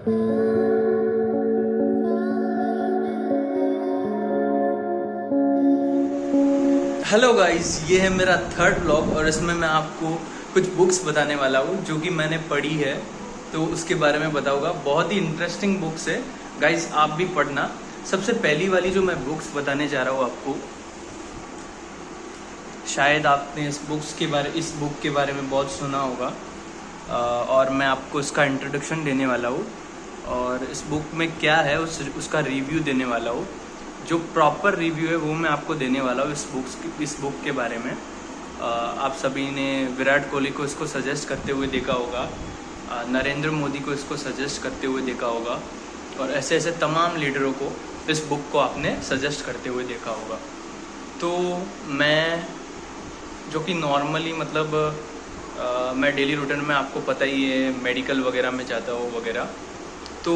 Hello guys, ये है मेरा थर्ड व्लॉग और इसमें मैं आपको कुछ बुक्स बताने वाला हूँ जो कि मैंने पढ़ी है, तो उसके बारे में बताऊंगा। बहुत ही इंटरेस्टिंग बुक्स है गाइस, आप भी पढ़ना। सबसे पहली वाली जो मैं बुक्स बताने जा रहा हूँ आपको, शायद आपने इस बुक के बारे में बहुत सुना होगा, और मैं आपको इसका इंट्रोडक्शन देने वाला हूँ और इस बुक में क्या है उसका रिव्यू देने वाला हूँ। जो प्रॉपर रिव्यू है वो मैं आपको देने वाला हूँ इस बुक के बारे में। आप सभी ने विराट कोहली को इसको सजेस्ट करते हुए देखा होगा, नरेंद्र मोदी को इसको सजेस्ट करते हुए देखा होगा, और ऐसे ऐसे तमाम लीडरों को इस बुक को आपने सजेस्ट करते हुए देखा होगा। तो मैं जो कि नॉर्मली मैं डेली रूटीन में, आपको पता ही है, मेडिकल वगैरह में जाता हूँ वगैरह, तो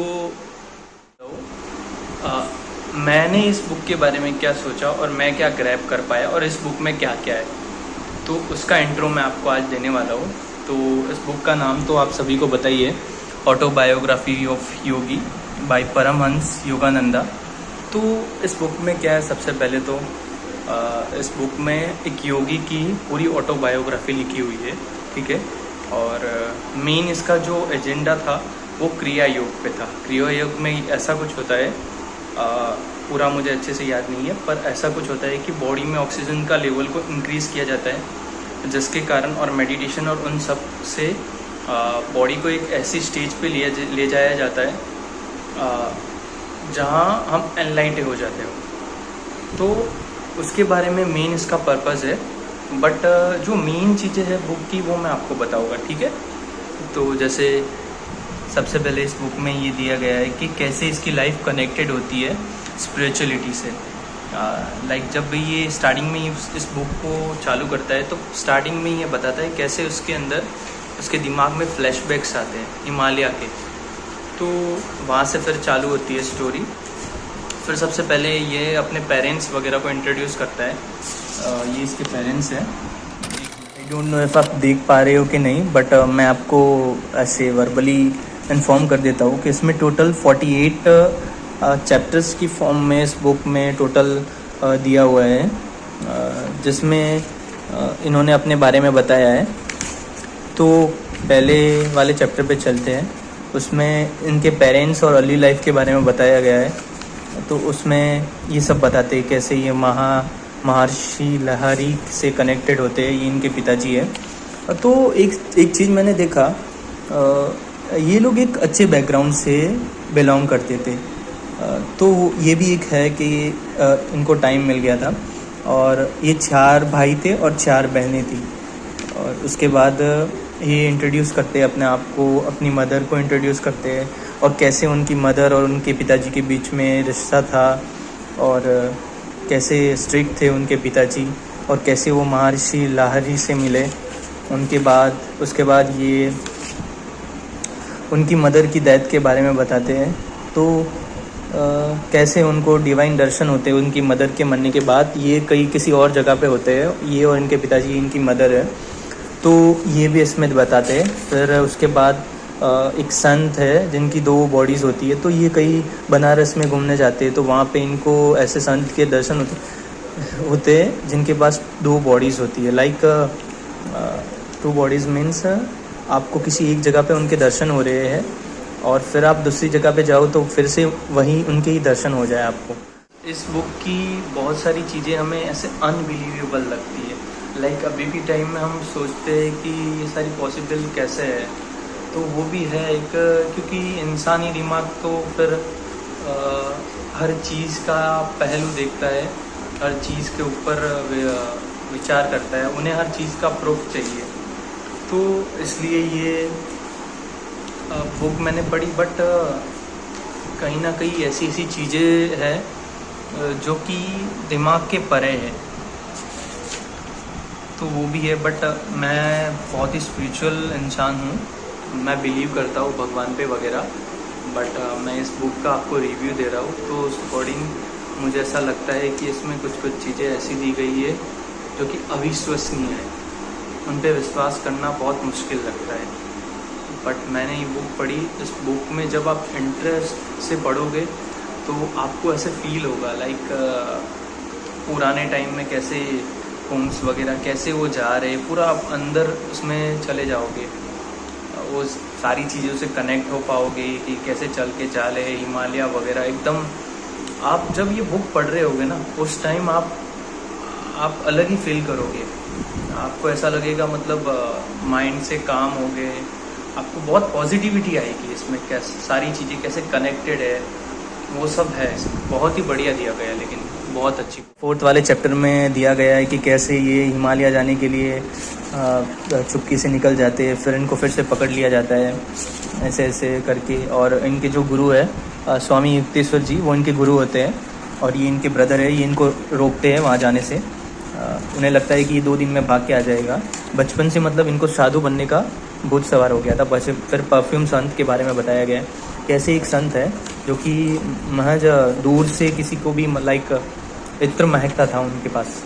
मैंने इस बुक के बारे में क्या सोचा और मैं क्या ग्रैब कर पाया और इस बुक में क्या क्या है, तो उसका इंट्रो मैं आपको आज देने वाला हूँ। तो इस बुक का नाम तो आप सभी को बताइए, autobiography of Yogi by Paramahansa Yogananda. तो इस बुक में क्या है, सबसे पहले तो इस बुक में एक योगी की पूरी ऑटोबायोग्राफी लिखी हुई है, ठीक है। और मेन इसका जो एजेंडा था वो क्रिया योग पे था। क्रिया योग में ऐसा कुछ होता है, पूरा मुझे अच्छे से याद नहीं है, पर ऐसा कुछ होता है कि बॉडी में ऑक्सीजन का लेवल को इंक्रीज़ किया जाता है, जिसके कारण, और मेडिटेशन और उन सब से बॉडी को एक ऐसी स्टेज पे ले जाया जाता है जहाँ हम एनलाइटेड हो जाते हो। तो उसके बारे में मेन इसका पर्पज़ है, बट जो मेन चीज़ें हैं बुक की वो मैं आपको बताऊँगा, ठीक है। तो जैसे सबसे पहले इस बुक में ये दिया गया है कि कैसे इसकी लाइफ कनेक्टेड होती है स्पिरिचुअलिटी से। लाइक जब ये स्टार्टिंग में इस बुक को चालू करता है तो स्टार्टिंग में ये बताता है कैसे उसके अंदर, उसके दिमाग में फ्लैशबैक्स आते हैं हिमालय के। तो वहाँ से फिर चालू होती है स्टोरी। फिर सबसे पहले ये अपने पेरेंट्स वगैरह को इंट्रोड्यूस करता है। ये इसके पेरेंट्स हैं। आई डोंट नो इफ़ आप देख पा रहे हो कि नहीं, बट मैं आपको ऐसे वर्बली इन्फॉर्म कर देता हूँ कि इसमें टोटल 48 चैप्टर्स की फॉर्म में इस बुक में टोटल दिया हुआ है, जिसमें इन्होंने अपने बारे में बताया है। तो पहले वाले चैप्टर पे चलते हैं। उसमें इनके पेरेंट्स और अर्ली लाइफ के बारे में बताया गया है। तो उसमें ये सब बताते हैं कैसे ये महर्षि लहरी से कनेक्टेड होते हैं। ये इनके पिताजी है। तो एक चीज़ मैंने देखा, ये लोग एक अच्छे बैकग्राउंड से बिलोंग करते थे। तो ये भी एक है कि इनको टाइम मिल गया था, और ये 4 भाई थे और 4 बहनें थी। और उसके बाद ये इंट्रोड्यूस करते हैं अपने आप को, अपनी मदर को इंट्रोड्यूस करते हैं, और कैसे उनकी मदर और उनके पिताजी के बीच में रिश्ता था, और कैसे स्ट्रिक्ट थे उनके पिताजी, और कैसे वो महर्षि लाहिरी से मिले। उसके बाद ये उनकी मदर की डेथ के बारे में बताते हैं। तो कैसे उनको डिवाइन दर्शन होते हैं उनकी मदर के मरने के बाद। ये किसी और जगह पे होते हैं, ये और इनके पिताजी, इनकी मदर है, तो ये भी इसमें बताते हैं। फिर उसके बाद एक संत है जिनकी 2 बॉडीज़ होती है। तो ये कहीं बनारस में घूमने जाते हैं, तो वहाँ पे इनको ऐसे संत के दर्शन होते हैं जिनके पास 2 बॉडीज़ होती है। लाइक 2 बॉडीज़ मीन्स आपको किसी एक जगह पे उनके दर्शन हो रहे हैं, और फिर आप दूसरी जगह पे जाओ तो फिर से वहीं उनके ही दर्शन हो जाए आपको। इस बुक की बहुत सारी चीज़ें हमें ऐसे अनबिलीवेबल लगती है। लाइक अभी भी टाइम में हम सोचते हैं कि ये सारी पॉसिबल कैसे है, तो वो भी है एक, क्योंकि इंसानी दिमाग तो फिर हर चीज़ का पहलू देखता है, हर चीज़ के ऊपर विचार करता है, उन्हें हर चीज़ का प्रूफ चाहिए। तो इसलिए ये बुक मैंने पढ़ी, बट कहीं ना कहीं ऐसी चीज़ें हैं जो कि दिमाग के परे है, तो वो भी है। बट मैं बहुत ही स्पिरिचुअल इंसान हूँ, मैं बिलीव करता हूँ भगवान पे वगैरह, बट मैं इस बुक का आपको रिव्यू दे रहा हूँ। तो उस अकॉर्डिंग मुझे ऐसा लगता है कि इसमें कुछ चीज़ें ऐसी दी गई है जो कि अविश्वसनीय है, उन पर विश्वास करना बहुत मुश्किल लगता है। बट मैंने ये बुक पढ़ी। इस बुक में जब आप इंटरेस्ट से पढ़ोगे तो आपको ऐसे फील होगा लाइक पुराने टाइम में कैसे होम्स वगैरह कैसे वो जा रहे, पूरा आप अंदर उसमें चले जाओगे, वो सारी चीज़ों से कनेक्ट हो पाओगे कि कैसे चल के जा रहे हिमालय वगैरह एकदम। आप जब ये बुक पढ़ रहे होगे ना उस टाइम आप अलग ही फील करोगे, आपको ऐसा लगेगा मतलब माइंड से काम हो गए, आपको बहुत पॉजिटिविटी आएगी इसमें, कैसे सारी चीज़ें कैसे कनेक्टेड है वो सब है इसमें। बहुत ही बढ़िया दिया गया है, लेकिन बहुत अच्छी। 4th वाले चैप्टर में दिया गया है कि कैसे ये हिमालय जाने के लिए चुपके से निकल जाते हैं, फिर इनको फिर से पकड़ लिया जाता है ऐसे ऐसे करके। और इनके जो गुरु है स्वामी युक्तेश्वर जी, वो इनके गुरु होते हैं और ये इनके ब्रदर है, ये इनको रोकते हैं वहाँ जाने से। उन्हें लगता है कि ये 2 दिन में भाग के आ जाएगा। बचपन से मतलब इनको साधु बनने का भूत सवार हो गया था। बस फिर परफ्यूम संत के बारे में बताया गया है, कैसे एक संत है जो कि महज दूर से किसी को भी लाइक इत्र महकता था उनके पास।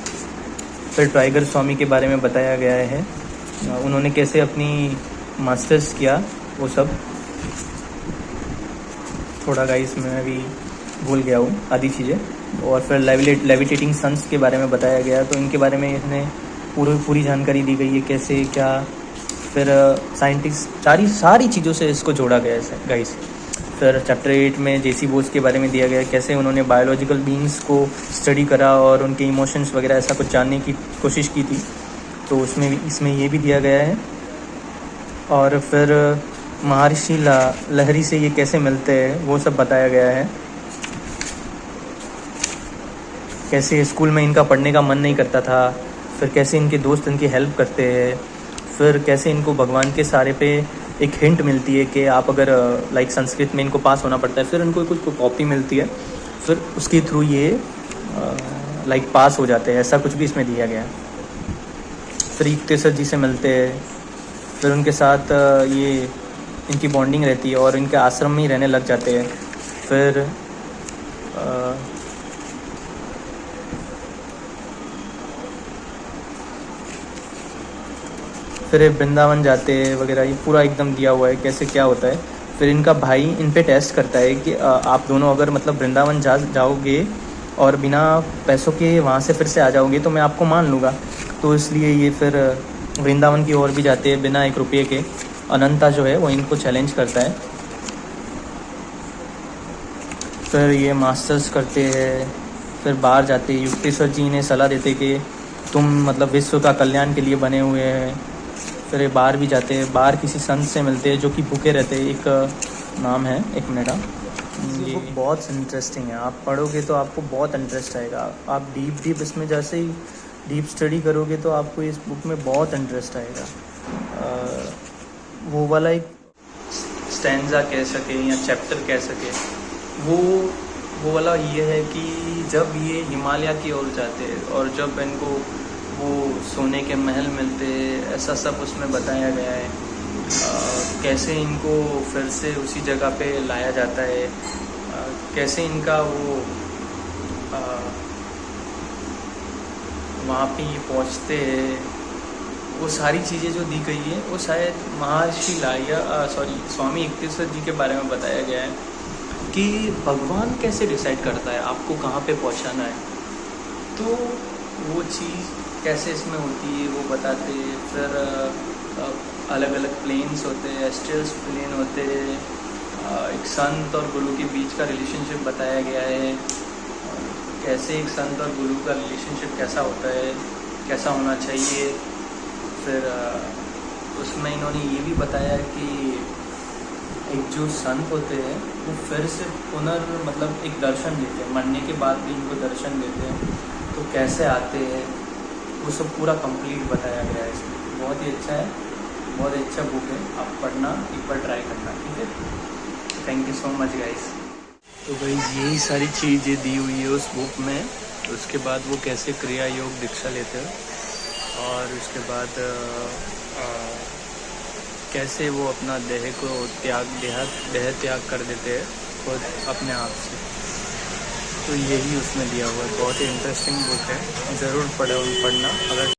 फिर टाइगर स्वामी के बारे में बताया गया है, उन्होंने कैसे अपनी मास्टर्स किया वो सब। थोड़ा गाइस मैं भी भूल गया हूँ आधी चीज़ें। और फिर लेविटेटिंग सन्स के बारे में बताया गया, तो इनके बारे में इसने पूरी जानकारी दी गई है कैसे क्या। फिर साइंटिस्ट सारी चीज़ों से इसको जोड़ा गया है गाइस। फिर चैप्टर 8 में जेसी बोस के बारे में दिया गया है, कैसे उन्होंने बायोलॉजिकल बीइंग्स को स्टडी करा और उनके इमोशंस वगैरह ऐसा कुछ जानने की कोशिश की थी, तो इसमें ये भी दिया गया है। और फिर महर्षि लहरी से ये कैसे मिलते हैं वो सब बताया गया है, कैसे स्कूल में इनका पढ़ने का मन नहीं करता था, फिर कैसे इनके दोस्त इनकी हेल्प करते हैं, फिर कैसे इनको भगवान के सहारे पे एक हिंट मिलती है कि आप अगर लाइक संस्कृत में इनको पास होना पड़ता है, फिर इनको कुछ कॉपी मिलती है, फिर उसके थ्रू ये लाइक पास हो जाते हैं, ऐसा कुछ भी इसमें दिया गया है। फिर युक्तेश्वर जी से मिलते हैं, फिर उनके साथ ये इनकी बॉन्डिंग रहती है और इनके आश्रम में ही रहने लग जाते हैं। फिर वृंदावन जाते हैं वगैरह, ये पूरा एकदम दिया हुआ है कैसे क्या होता है। फिर इनका भाई इन पे टेस्ट करता है कि आप दोनों अगर मतलब वृंदावन जाओगे और बिना पैसों के वहाँ से फिर से आ जाओगे तो मैं आपको मान लूँगा। तो इसलिए ये फिर वृंदावन की ओर भी जाते हैं बिना 1 रुपये के। अनंता जो है वो इनको चैलेंज करता है। फिर ये मास्टर्स करते हैं, फिर बाहर जाते हैं। युक्तेश्वर जी ने सलाह देते कि तुम मतलब विश्व का कल्याण के लिए बने हुए हैं। फिर ये बाहर भी जाते हैं, बाहर किसी संत से मिलते हैं जो कि भूखे रहते हैं। एक नाम है, 1 मिनट। ये बुक बहुत इंटरेस्टिंग है, आप पढ़ोगे तो आपको बहुत इंटरेस्ट आएगा। आप डीप इसमें जैसे ही डीप स्टडी करोगे तो आपको इस बुक में बहुत इंटरेस्ट आएगा। वो वाला एक स्टैंजा कह सके या चैप्टर कह सके, वो वाला ये है कि जब ये हिमालय की ओर जाते हैं और जब इनको वो सोने के महल मिलते हैं, ऐसा सब उसमें बताया गया है। कैसे इनको फिर से उसी जगह पे लाया जाता है, कैसे इनका वो वहाँ पे पहुँचते हैं, वो सारी चीज़ें जो दी गई है वो शायद महर्षि स्वामी युक्तेश्वर जी के बारे में बताया गया है कि भगवान कैसे डिसाइड करता है आपको कहाँ पे पहुँचाना है। तो वो चीज़ कैसे इसमें होती है वो बताते हैं। फिर अलग अलग प्लेन्स होते हैं, एस्ट्रल प्लेन होते हैं। एक संत और गुरु के बीच का रिलेशनशिप बताया गया है, कैसे एक संत और गुरु का रिलेशनशिप कैसा होता है, कैसा होना चाहिए। फिर उसमें इन्होंने ये भी बताया है कि एक जो संत होते हैं वो फिर से मतलब एक दर्शन देते हैं, मरने के बाद भी इनको दर्शन देते हैं, तो कैसे आते हैं वो सब पूरा कंप्लीट बताया गया है इसमें। बहुत ही अच्छा है, बहुत अच्छा बुक है, आप पढ़ना, एक बार ट्राई करना, ठीक है। Thank you so much guys. तो गाइस यही सारी चीज़ें दी हुई है उस बुक में। उसके बाद वो कैसे क्रिया योग दीक्षा लेते हैं और उसके बाद कैसे वो अपना देह त्याग कर देते हैं खुद अपने आप से। तो यही उसमें दिया हुआ है। बहुत ही इंटरेस्टिंग बुक है, ज़रूर पढ़ना अगर